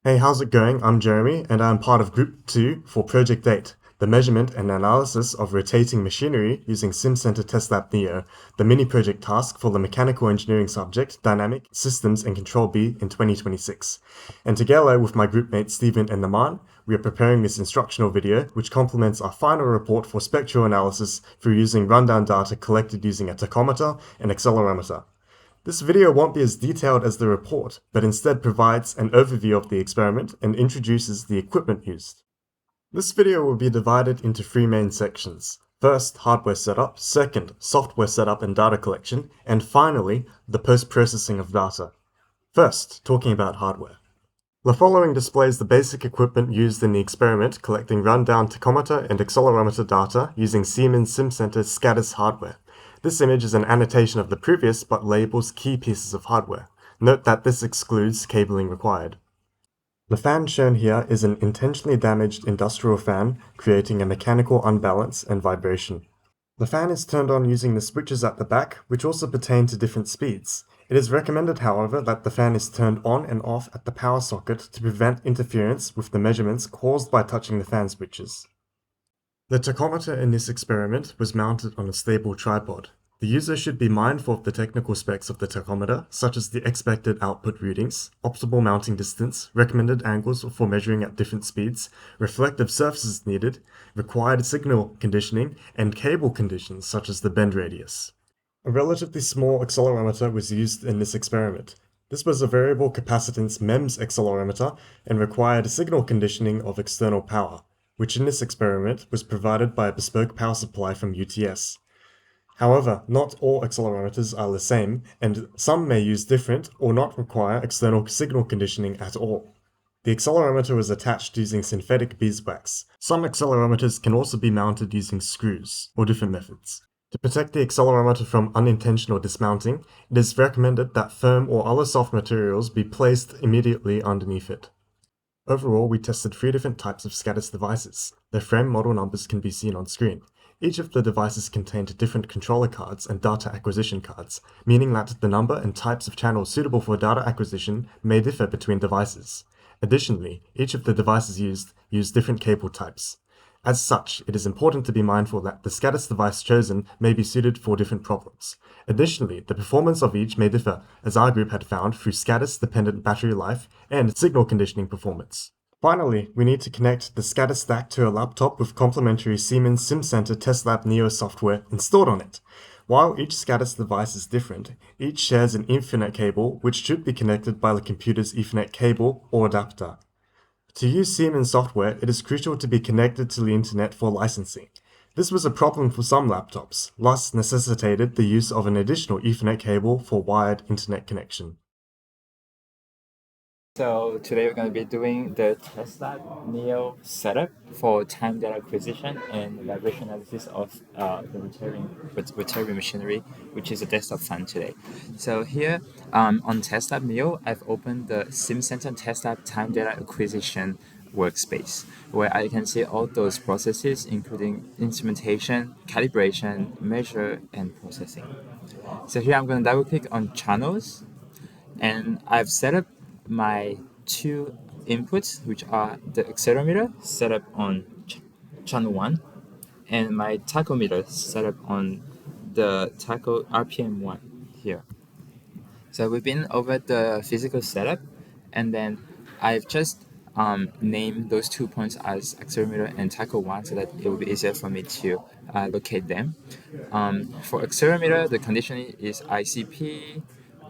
Hey, how's it going? I'm Jeremy, and I'm part of Group 2 for Project 8, the measurement and analysis of rotating machinery using Simcenter Testlab Neo, the mini-project task for the mechanical engineering subject, Dynamic Systems and Control B in 2026. And together with my group mates Stephen and Naman, we are preparing this instructional video, which complements our final report for spectral analysis through using rundown data collected using a tachometer and accelerometer. This video won't be as detailed as the report, but instead provides an overview of the experiment and introduces the equipment used. This video will be divided into three main sections. First, hardware setup, second, software setup and data collection, and finally, the post-processing of data. First, talking about hardware. The following displays the basic equipment used in the experiment collecting rundown tachometer and accelerometer data using Siemens Simcenter SCADAS hardware. This image is an annotation of the previous but labels key pieces of hardware. Note that this excludes cabling required. The fan shown here is an intentionally damaged industrial fan, creating a mechanical unbalance and vibration. The fan is turned on using the switches at the back, which also pertain to different speeds. It is recommended, however, that the fan is turned on and off at the power socket to prevent interference with the measurements caused by touching the fan switches. The tachometer in this experiment was mounted on a stable tripod. The user should be mindful of the technical specs of the tachometer, such as the expected output readings, optimal mounting distance, recommended angles for measuring at different speeds, reflective surfaces needed, required signal conditioning, and cable conditions such as the bend radius. A relatively small accelerometer was used in this experiment. This was a variable capacitance MEMS accelerometer and required signal conditioning of external power, which in this experiment was provided by a bespoke power supply from UTS. However, not all accelerometers are the same, and some may use different or not require external signal conditioning at all. The accelerometer was attached using synthetic beeswax. Some accelerometers can also be mounted using screws, or different methods. To protect the accelerometer from unintentional dismounting, it is recommended that foam or other soft materials be placed immediately underneath it. Overall, we tested 3 different types of SCADAS devices. Their frame model numbers can be seen on screen. Each of the devices contained different controller cards and data acquisition cards, meaning that the number and types of channels suitable for data acquisition may differ between devices. Additionally, each of the devices used different cable types. As such, it is important to be mindful that the SCADAS device chosen may be suited for different problems. Additionally, the performance of each may differ, as our group had found through SCADAS-dependent battery life and signal conditioning performance. Finally, we need to connect the SCADAS stack to a laptop with complementary Siemens Simcenter Testlab Neo software installed on it. While each SCADAS device is different, each shares an Ethernet cable which should be connected by the computer's Ethernet cable or adapter. To use Siemens software, it is crucial to be connected to the internet for licensing. This was a problem for some laptops, thus necessitated the use of an additional Ethernet cable for wired internet connection. So today we're going to be doing the Testlab Neo setup for time data acquisition and vibration analysis of the rotary machinery, which is a desktop fan today. So here on Testlab Neo, I've opened the Simcenter Testlab time data acquisition workspace, where I can see all those processes, including instrumentation, calibration, measure, and processing. So here I'm going to double click on channels, and I've set up my 2 inputs, which are the accelerometer set up on channel 1 and my tachometer set up on the tacho RPM 1 here. So we've been over the physical setup, and then I've just named those 2 points as accelerometer and tacho 1 so that it will be easier for me to locate them. For accelerometer, the condition is ICP.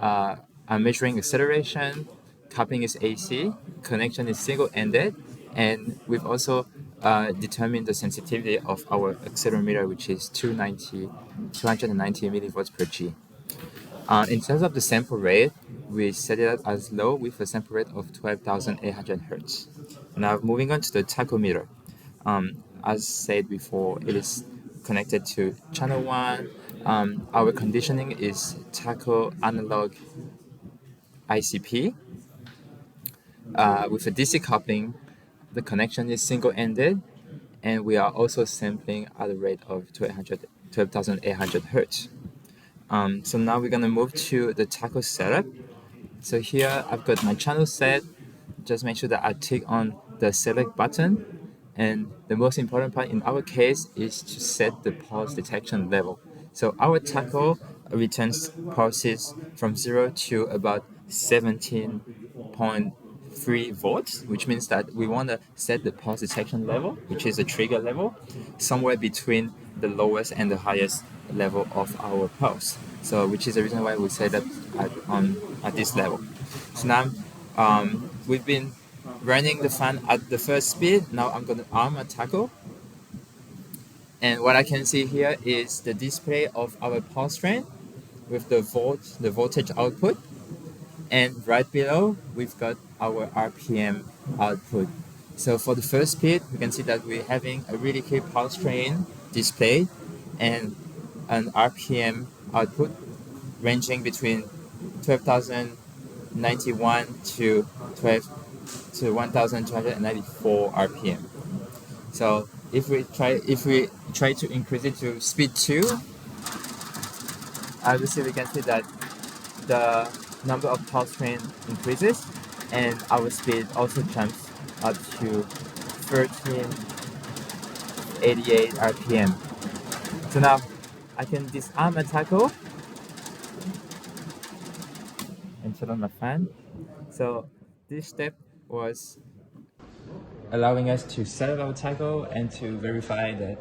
I'm measuring acceleration, coupling is AC, connection is single-ended, and we've also determined the sensitivity of our accelerometer, which is 290 millivolts per G. In terms of the sample rate, we set it up as low with a sample rate of 12,800 Hertz. Now moving on to the tachometer. As said before, it is connected to channel 1. Our conditioning is tacho analog ICP. With a DC coupling, the connection is single-ended, and we are also sampling at a rate of 12,800 Hertz. So now we're going to move to the tacho setup. So here I've got my channel set, just make sure that I tick on the select button. And the most important part in our case is to set the pulse detection level. So our tackle returns pulses from 0 to about 17.3 volts, which means that we want to set the pulse detection level, which is the trigger level, somewhere between the lowest and the highest level of our pulse. So which is the reason why we set it at this level. So now we've been running the fan at the first speed. Now I'm going to arm a tackle. And what I can see here is the display of our pulse train with the voltage output. And right below, we've got our RPM output. So for the first speed, we can see that we're having a really clear pulse train display and an RPM output ranging between 12,091 to 1,294 RPM. So if we try to increase it to speed 2, obviously we can see that the number of pulse train increases and our speed also jumps up to 1388 RPM. So now I can disarm a tackle and turn on the fan. So this step was allowing us to set up our tackle and to verify that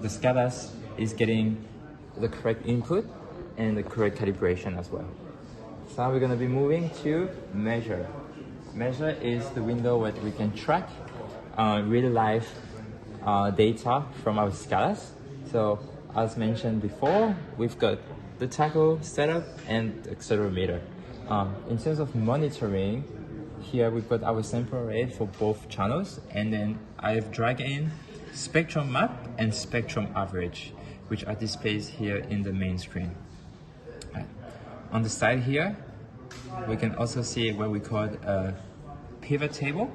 the SCADA is getting the correct input and the correct calibration as well. So now we're going to be moving to measure. Measure is the window where we can track real life data from our SCADA. So as mentioned before, we've got the tackle setup and the accelerometer. In terms of monitoring, here we've got our sample array for both channels, and then I've dragged in spectrum map and spectrum average, which are displayed here in the main screen. Right. On the side here, we can also see what we call a pivot table,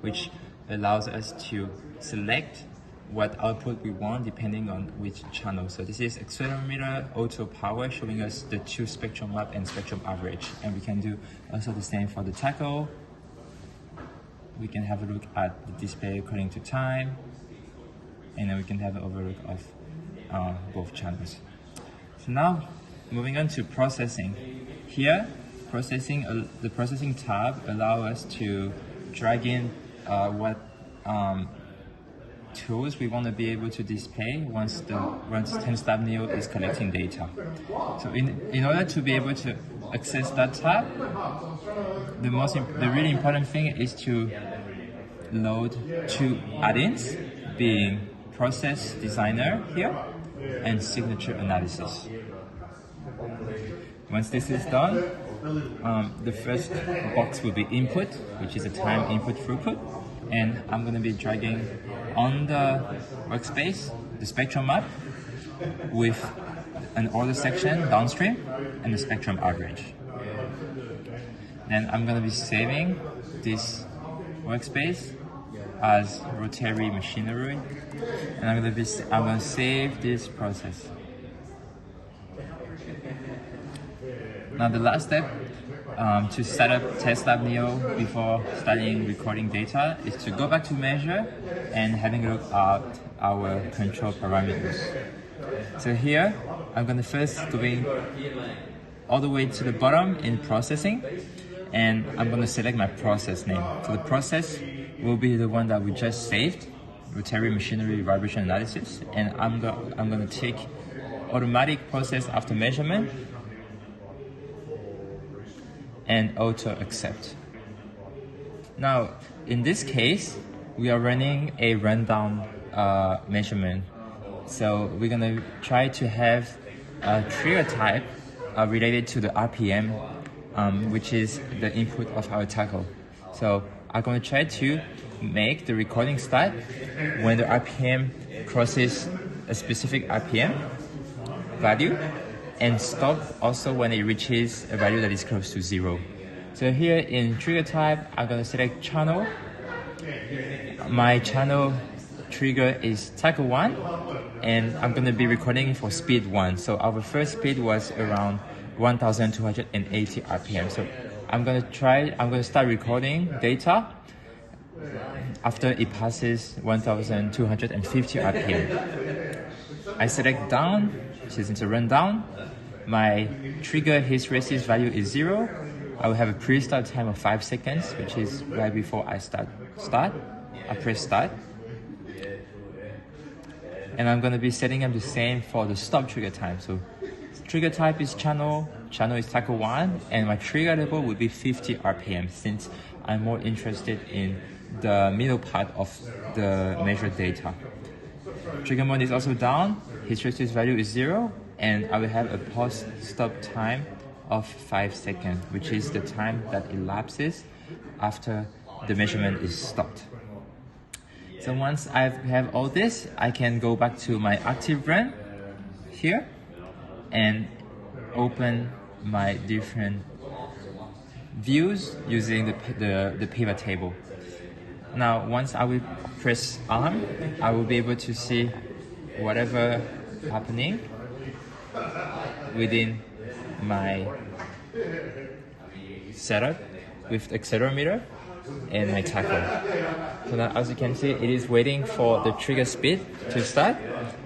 which allows us to select what output we want depending on which channel. So this is accelerometer auto power showing us the two spectrum map and spectrum average. And we can do also the same for the tackle. We can have a look at the display according to time, and then we can have an overlook of both channels. So now moving on to processing. Here, the processing tab allows us to drag in what tools we want to be able to display once Testlab Neo is collecting data. So in order to be able to access that tab, the really important thing is to load two add-ins, being Process Designer here and Signature Analysis. Once this is done, the first box will be input, which is a time input throughput, and I'm going to be dragging on the workspace the spectrum map with an order section downstream and the spectrum average. Then I'm going to be saving this workspace as rotary machinery, and I'm going to save this process. Now the last step to set up Testlab Neo before starting recording data is to go back to measure and having a look at our control parameters. So here, I'm going to first going all the way to the bottom in processing, and I'm going to select my process name. So the process will be the one that we just saved, rotary machinery vibration analysis, and I'm going to take automatic process after measurement and auto accept. Now, in this case, we are running a rundown measurement. So we're gonna try to have a trigger type related to the RPM, which is the input of our tackle. So I'm gonna try to make the recording start when the RPM crosses a specific RPM value, and stop also when it reaches a value that is close to 0. So here in trigger type, I'm going to select channel. My channel trigger is tackle 1, and I'm going to be recording for speed 1. So our first speed was around 1,280 RPM. So I'm gonna start recording data after it passes 1250 RPM. I select down, choosing to run down. My trigger hysteresis value is 0. I will have a pre-start time of 5 seconds, which is right before I start. I press start. And I'm gonna be setting up the same for the stop trigger time. So trigger type is channel is cycle 1, and my trigger level will be 50 RPM since I'm more interested in the middle part of the measured data. Trigger mode is also down, hysteresis value is 0, and I will have a pause stop time of 5 seconds, which is the time that elapses after the measurement is stopped. So once I have all this, I can go back to my active run here and open my different views using the pivot table. Now, once I will press on, I will be able to see whatever happening within my setup with the accelerometer and my tackle. So now, as you can see, it is waiting for the trigger speed to start,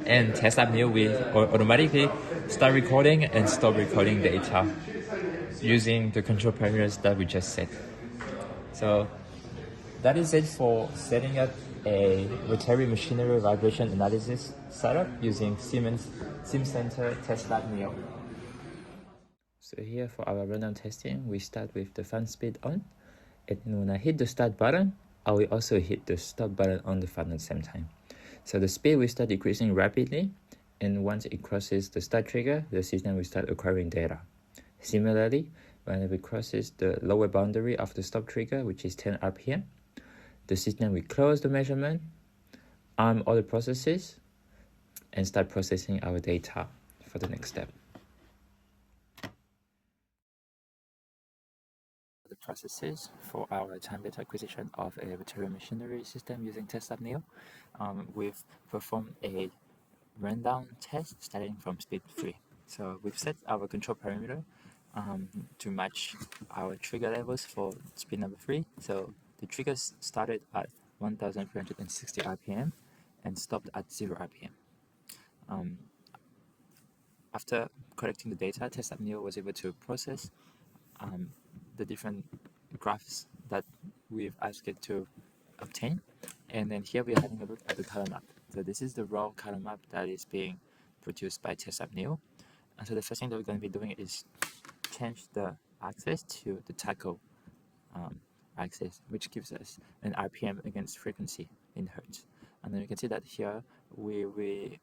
and Testlab Neo will automatically start recording and stop recording data using the control parameters that we just set. So that is it for setting up a rotary machinery vibration analysis setup using Siemens Simcenter Testlab Neo. So here for our rundown testing, we start with the fan speed on, and when I hit the start button, I will also hit the stop button on the fan at the same time. So the speed will start decreasing rapidly, and once it crosses the start trigger, the system will start acquiring data. Similarly, when it crosses the lower boundary of the stop trigger, which is 10 RPM, the system will close the measurement, arm all the processes, and start processing our data for the next step. The processes for our time data acquisition of a rotary machinery system using Testlab Neo. We've performed a rundown test starting from speed 3. So we've set our control parameter to match our trigger levels for speed number 3. So the trigger started at 1360 RPM and stopped at 0 RPM. After collecting the data, Testlab Neo was able to process the different graphs that we've asked it to obtain. And then here we're having a look at the color map. So this is the raw color map that is being produced by Testlab Neo. And so the first thing that we're going to be doing is change the axis to the tackle axis, which gives us an RPM against frequency in hertz. And then you can see that here we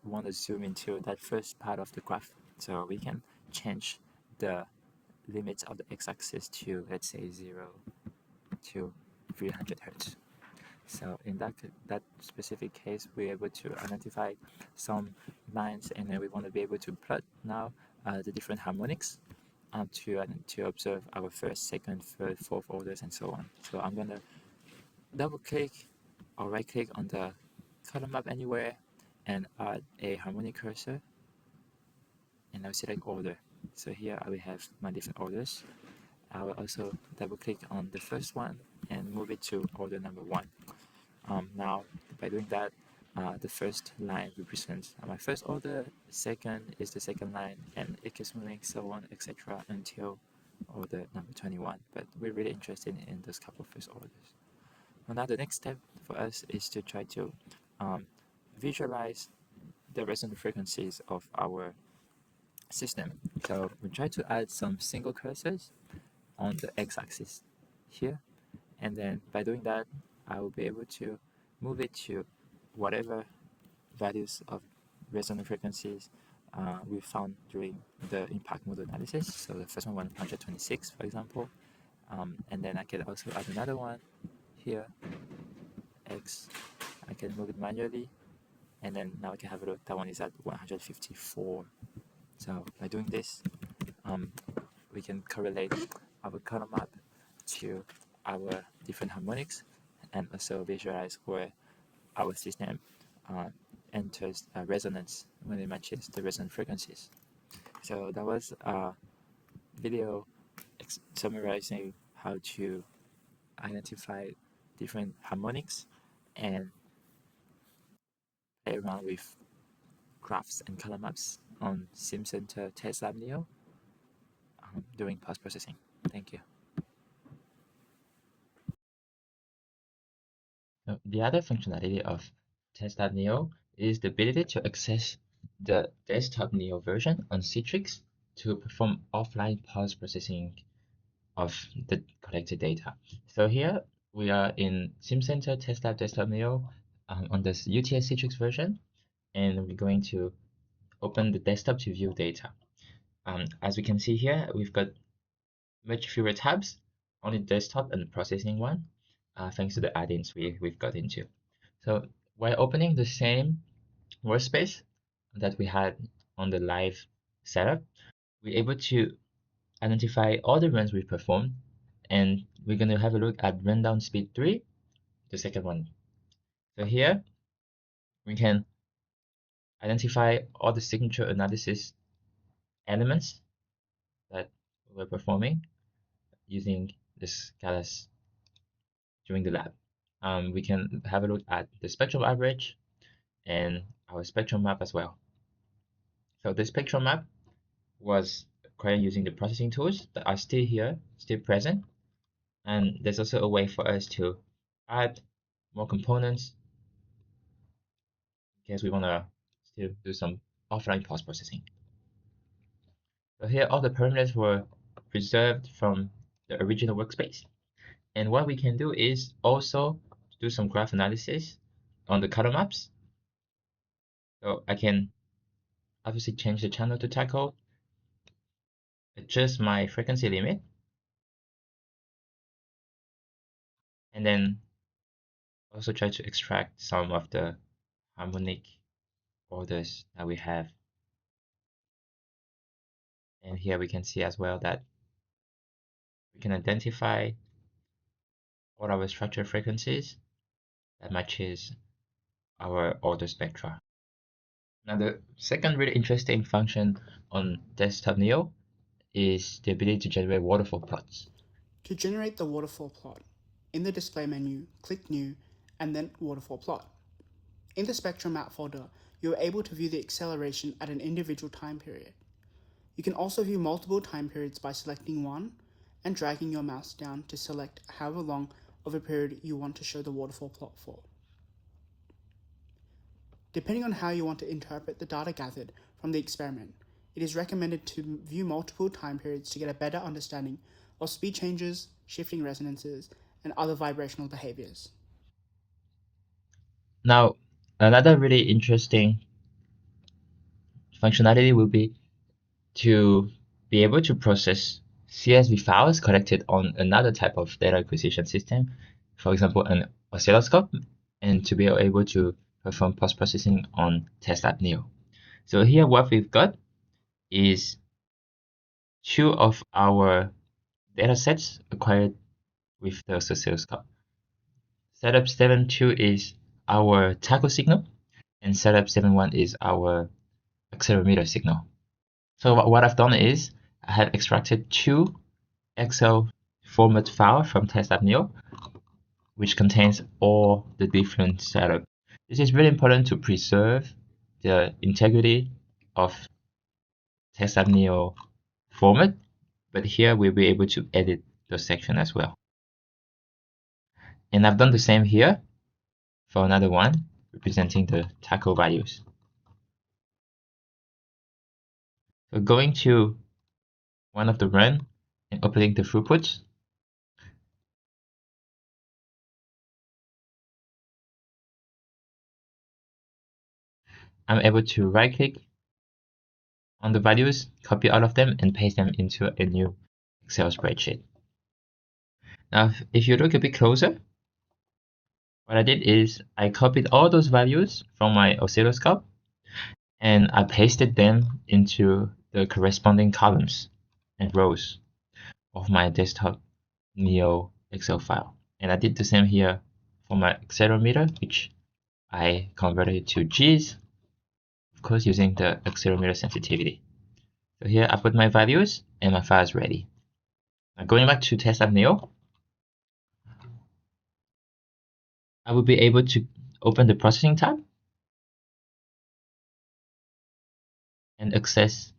want to zoom into that first part of the graph. So we can change the limits of the x-axis to, let's say, 0 to 300 hertz. So in that specific case, we're able to identify some lines, and then we want to be able to plot now the different harmonics to observe our first, second, third, fourth orders, and so on. So I'm gonna double click or right click on the color map anywhere and add a harmonic cursor, and I'll select order. So here I will have my different orders. I will also double click on the first one and move it to order number 1. Now, by doing that, the first line represents my first order, second is the second line, and it keeps moving, so on, etc., until order number 21. But we're really interested in those couple of first orders. Well, now the next step for us is to try to visualize the resonant frequencies of our system. So we try to add some single cursors on the x-axis here, and then by doing that, I will be able to move it to whatever values of resonant frequencies we found during the impact model analysis. So the first one was 126, for example, and then I can also add another one here, x. I can move it manually, and then now I can have a look. That one is at 154. So by doing this, we can correlate our color map to our different harmonics, and also visualize where our system enters resonance when it matches the resonant frequencies. So that was a video summarizing how to identify different harmonics and play around with graphs and color maps on Simcenter Testlab Neo during post-processing. Thank you. The other functionality of Testlab Neo is the ability to access the desktop Neo version on Citrix to perform offline post-processing of the collected data. So here we are in Simcenter Testlab Desktop Neo on this UTS Citrix version, and we're going to open the desktop to view data. As we can see here, we've got much fewer tabs, only desktop and processing one, thanks to the add-ins we've got into. So while opening the same workspace that we had on the live setup, we're able to identify all the runs we've performed, and we're going to have a look at rundown speed 3, the second one. So here we can identify all the signature analysis elements that we're performing using this Scalars during the lab. We can have a look at the spectral average and our spectral map as well. So the spectral map was acquired using the processing tools that are still here, still present. And there's also a way for us to add more components in case we want to still do some offline post-processing. So here all the parameters were preserved from the original workspace. And what we can do is also do some graph analysis on the color maps. So I can obviously change the channel to tackle, adjust my frequency limit, and then also try to extract some of the harmonic orders that we have. And here we can see as well that we can identify all our structure frequencies that matches our order spectra. Now the second really interesting function on Desktop Neo is the ability to generate waterfall plots. To generate the waterfall plot, in the display menu, click New and then Waterfall Plot. In the spectral map folder, you are able to view the acceleration at an individual time period. You can also view multiple time periods by selecting one and dragging your mouse down to select however long of a period you want to show the waterfall plot for. Depending on how you want to interpret the data gathered from the experiment, it is recommended to view multiple time periods to get a better understanding of speed changes, shifting resonances, and other vibrational behaviors. Now, another really interesting functionality will be to be able to process CSV files collected on another type of data acquisition system, for example, an oscilloscope, and to be able to perform post-processing on Testlab Neo. So here what we've got is two of our data sets acquired with the oscilloscope. Setup 7.2 is our taco signal, and setup 7.1 is our accelerometer signal. So what I've done is I have extracted two Excel format files from Testlab Neo, which contains all the different setup. This is really important to preserve the integrity of Testlab Neo format, but here we'll be able to edit those sections as well. And I've done the same here for another one representing the taco values. So going to one of the run and opening the throughput. I'm able to right click on the values, copy all of them, and paste them into a new Excel spreadsheet. Now, if you look a bit closer, what I did is I copied all those values from my oscilloscope and I pasted them into the corresponding columns and rows of my desktop Neo Excel file. And I did the same here for my accelerometer, which I converted to G's, of course, using the accelerometer sensitivity. So here I put my values and my file is ready. Going back to Testlab Neo, I will be able to open the processing tab and access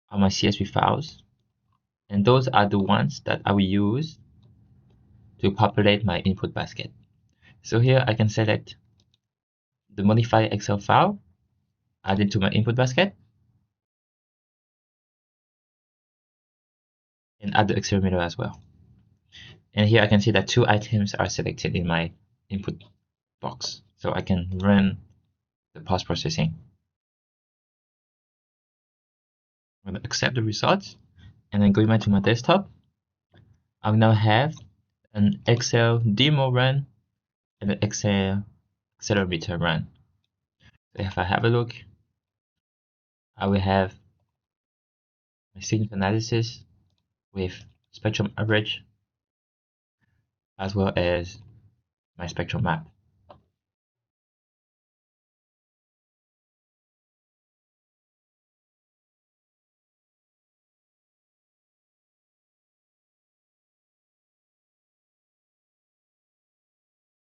all my CSV files. And those are the ones that I will use to populate my input basket. So here I can select the modify Excel file, add it to my input basket, and add the accelerometer as well. And here I can see that 2 items are selected in my input box. So I can run the post-processing. I'm going to accept the results, and then going back to my desktop, I'll now have an Excel demo run and an Excel accelerometer run. So if I have a look, I will have my signal analysis with spectrum average as well as my spectral map.